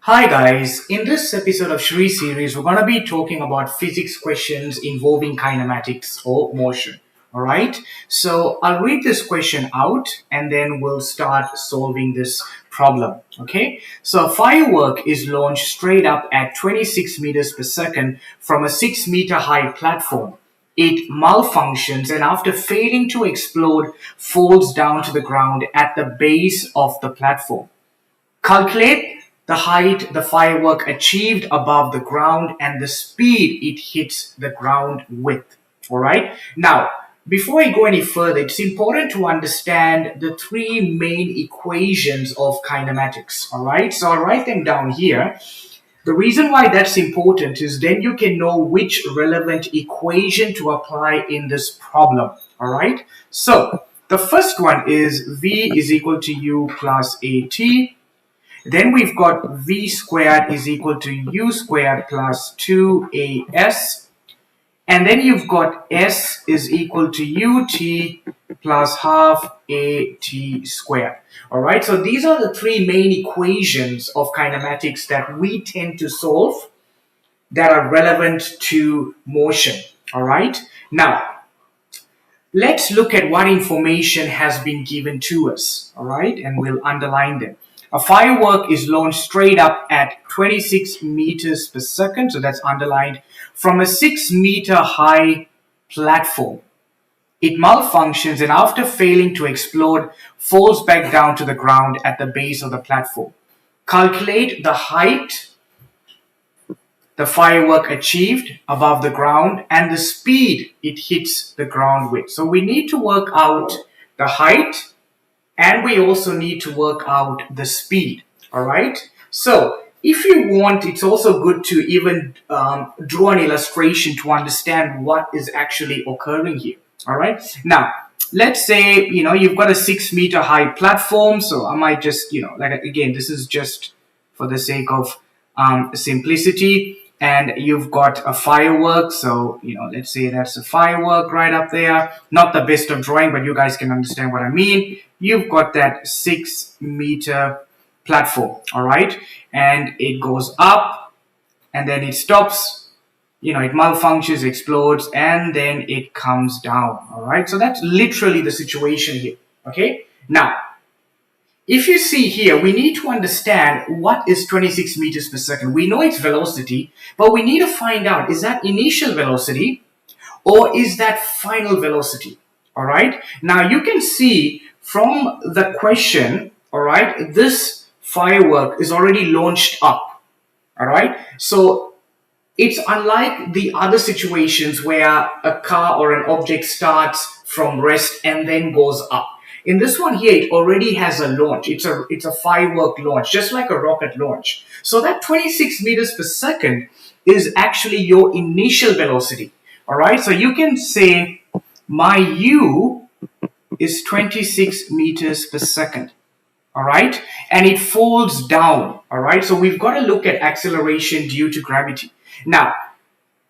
Hi guys, in this episode of Shri series, we're going to be talking about physics questions involving kinematics or motion. Alright, so I'll read this question out and then we'll start solving this problem. Okay, so a firework is launched straight up at 26 meters per second from a 6-meter high platform. It malfunctions and after failing to explode, falls down to the ground at the base of the platform. Calculate the height the firework achieved above the ground and the speed it hits the ground with. All right. Now, before I go any further, it's important to understand the three main equations of kinematics. All right. So I'll write them down here. The reason why that's important is then you can know which relevant equation to apply in this problem. All right. So the first one is V is equal to U plus AT. Then we've got V squared is equal to U squared plus 2AS. And then you've got S is equal to UT plus half AT squared. All right, so these are the three main equations of kinematics that we tend to solve that are relevant to motion. All right, now let's look at what information has been given to us. All right, and we'll underline them. A firework is launched straight up at 26 meters per second, so that's underlined, from a 6-meter high platform. It malfunctions and after failing to explode, falls back down to the ground at the base of the platform. Calculate the height the firework achieved above the ground and the speed it hits the ground with. So we need to work out the height, and we also need to work out the speed. All right. So if you want, it's also good to even draw an illustration to understand what is actually occurring here. All right. Now, let's say, you've got a 6-meter high platform. So I might just, like, again, this is just for the sake of simplicity. And you've got a firework. So, let's say that's a firework right up there. Not the best of drawing, but you guys can understand what I mean. You've got that 6-meter platform, all right? And it goes up and then it stops, it malfunctions, explodes, and then it comes down, all right? So that's literally the situation here, okay? Now, if you see here, we need to understand what is 26 meters per second. We know its velocity, but we need to find out, is that initial velocity or is that final velocity? All right. Now you can see from the question, all right, this firework is already launched up. All right. So it's unlike the other situations where a car or an object starts from rest and then goes up. In this one here, it already has a launch. It's a firework launch, just like a rocket launch. So that 26 meters per second is actually your initial velocity. All right. So you can say my U is 26 meters per second. All right. And it falls down. All right. So we've got to look at acceleration due to gravity. Now,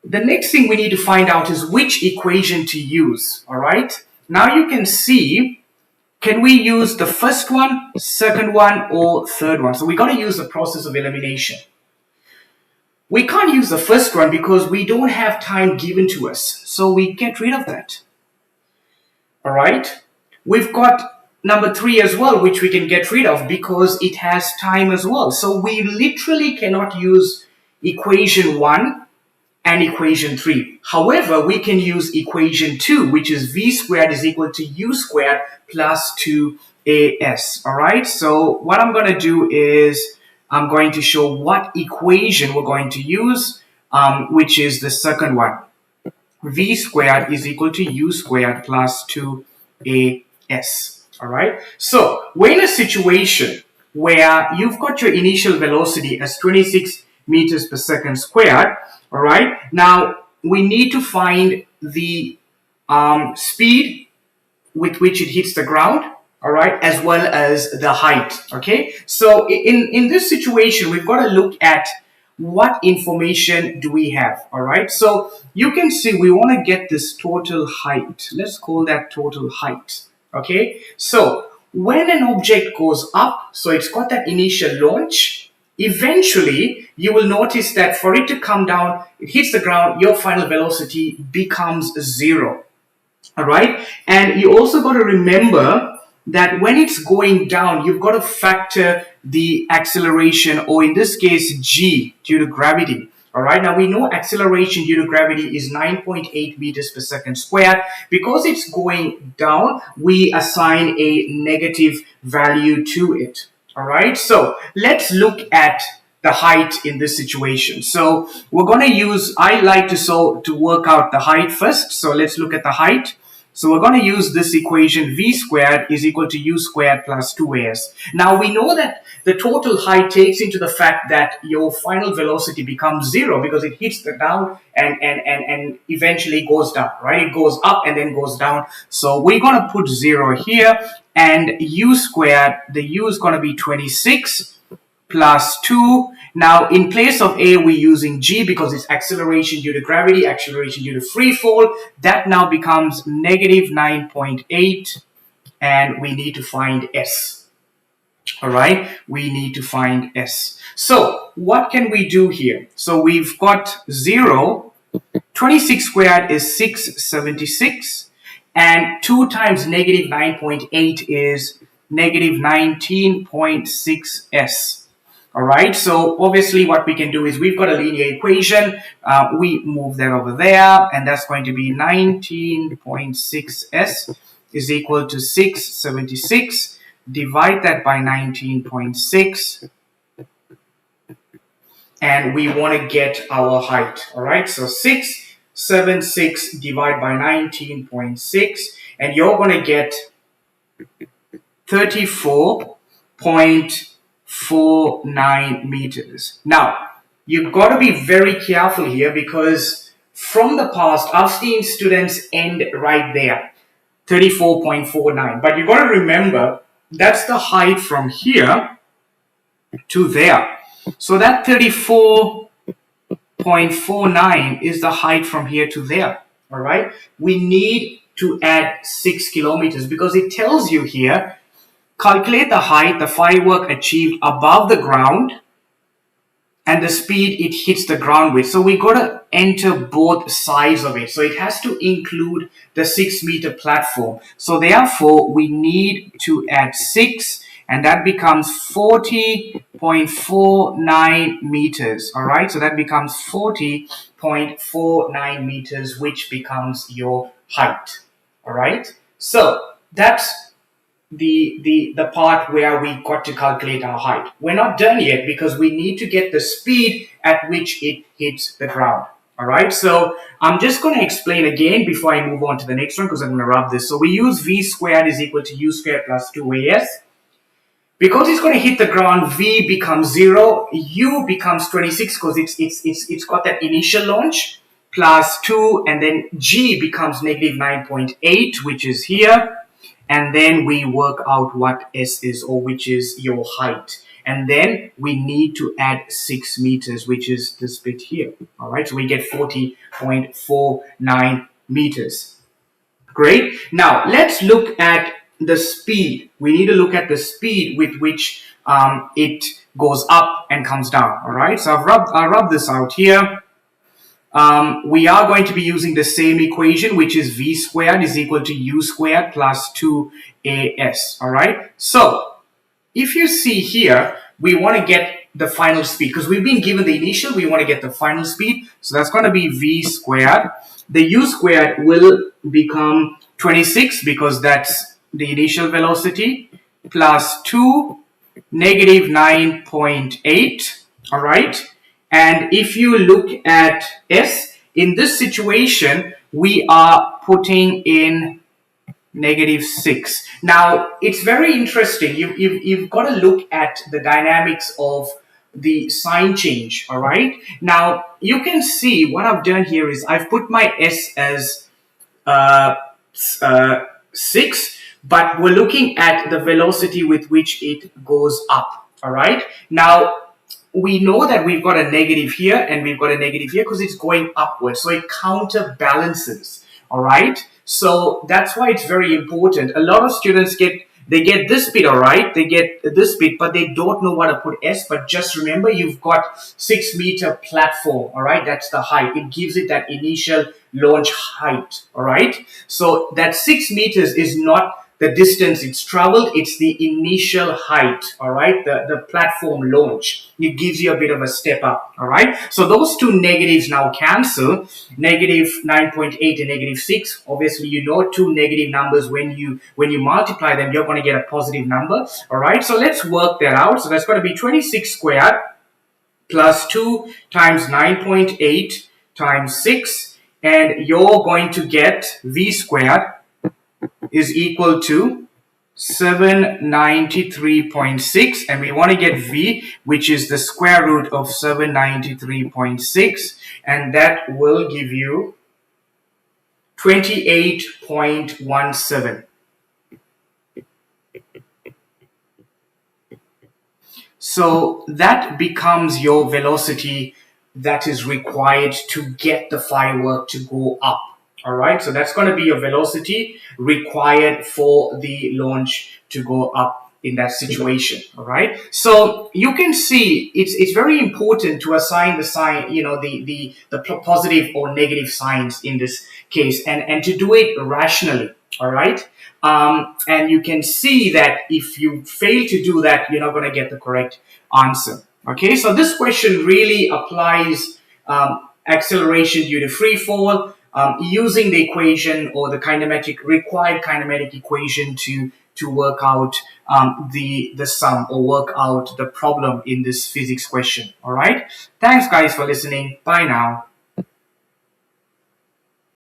the next thing we need to find out is which equation to use. All right. Now you can see, can we use the first one, second one, or third one? So we got to use the process of elimination. We can't use the first one because we don't have time given to us. So we get rid of that. All right. We've got number 3 as well, which we can get rid of because it has time as well. So we literally cannot use equation 1 and equation 3. However, we can use equation 2, which is V squared is equal to U squared plus 2AS. All right. So what I'm going to do is I'm going to show what equation we're going to use, which is the second one. V squared is equal to U squared plus 2AS. All right. So we're in a situation where you've got your initial velocity as 26 meters per second squared. All right. Now we need to find the speed with which it hits the ground. All right, as well as the height. Okay. So in this situation, we've got to look at what information do we have. All right. So you can see we want to get this total height. Let's call that total height. Okay. So when an object goes up, so it's got that initial launch. eventually you will notice that for it to come down, it hits the ground, your final velocity becomes zero. All right. And you also got to remember that when it's going down, you've got to factor the acceleration, or in this case, G, due to gravity. All right. Now we know acceleration due to gravity is 9.8 meters per second squared. Because it's going down, we assign a negative value to it. All right. So let's look at the height in this situation. So we're going to use, I like to work out the height first. So let's look at the height. So we're going to use this equation, v squared is equal to u squared plus 2as. Now we know that the total height takes into the fact that your final velocity becomes zero because it hits the down and eventually goes down, right? It goes up and then goes down. So we're going to put 0 here, and u squared, the u is going to be 26 plus 2. Now, in place of a, we're using g because it's acceleration due to gravity, acceleration due to free fall. That now becomes negative 9.8, and we need to find s. All right, we need to find s. So, what can we do here? So, we've got 0, 26 squared is 676, and 2 times negative 9.8 is negative 19.6s. All right, so obviously what we can do is we've got a linear equation. We move that over there, and that's going to be 19.6s is equal to 676. Divide that by 19.6, and we want to get our height. All right, so 676 divided by 19.6, and you're going to get 34.49 meters. Now, you've got to be very careful here because from the past, I've seen students end right there, 34.49. But you've got to remember, that's the height from here to there. So that 34.49 is the height from here to there. All right. We need to add 6 kilometers because it tells you here, calculate the height, the firework achieved above the ground, and the speed it hits the ground with. So we got to enter both sides of it. So it has to include the 6-meter platform. So therefore, we need to add 6, and that becomes 40.49 meters. All right, so that becomes 40.49 meters, which becomes your height. All right, so that's the part where we got to calculate our height. We're not done yet because we need to get the speed at which it hits the ground. All right, so I'm just going to explain again before I move on to the next one because I'm going to rub this. So we use v squared is equal to u squared plus 2as. Because it's going to hit the ground, v becomes 0, u becomes 26 because it's got that initial launch, plus 2, and then g becomes negative 9.8, which is here. And then we work out what s is, or which is your height. And then we need to add 6 meters, which is this bit here. All right, so we get 40.49 meters. Great. Now, let's look at the speed. We need to look at the speed with which it goes up and comes down. All right, so I'll rub this out here. We are going to be using the same equation, which is v squared is equal to u squared plus 2as. All right. So if you see here, we want to get the final speed because we've been given the initial. We want to get the final speed. So that's going to be v squared. The u squared will become 26 because that's the initial velocity, plus 2 negative 9.8. All right. And if you look at s, in this situation, we are putting in negative 6. Now, it's very interesting. You've got to look at the dynamics of the sign change, all right? Now, you can see what I've done here is I've put my s as 6, but we're looking at the velocity with which it goes up, all right? Now, we know that we've got a negative here and we've got a negative here because it's going upwards. So it counterbalances. All right. So that's why it's very important. A lot of students get They get this bit, all right? They get this bit, but they don't know what to put S. But just remember, you've got 6 meter platform, all right? That's the height. It gives it that initial launch height, all right? So that 6 meters is not the distance it's traveled, it's the initial height, all right? The platform launch. It gives you a bit of a step up, all right? So those two negatives now cancel. Negative 9.8 and negative 6. Obviously, you know two negative numbers, when you multiply them, you're going to get a positive number, all right? So let's work that out. So that's going to be 26 squared plus 2 times 9.8 times 6, and you're going to get v squared is equal to 793.6, and we want to get v, which is the square root of 793.6, and that will give you 28.17. So that becomes your velocity that is required to get the firework to go up. All right, so that's going to be your velocity required for the launch to go up in that situation. All right, so you can see it's very important to assign the sign, the positive or negative signs in this case, and to do it rationally. All right, and you can see that if you fail to do that, you're not going to get the correct answer. Okay, so this question really applies acceleration due to free fall, using the equation or the required kinematic equation to work out the sum or work out the problem in this physics question. All right, thanks guys for listening. Bye now.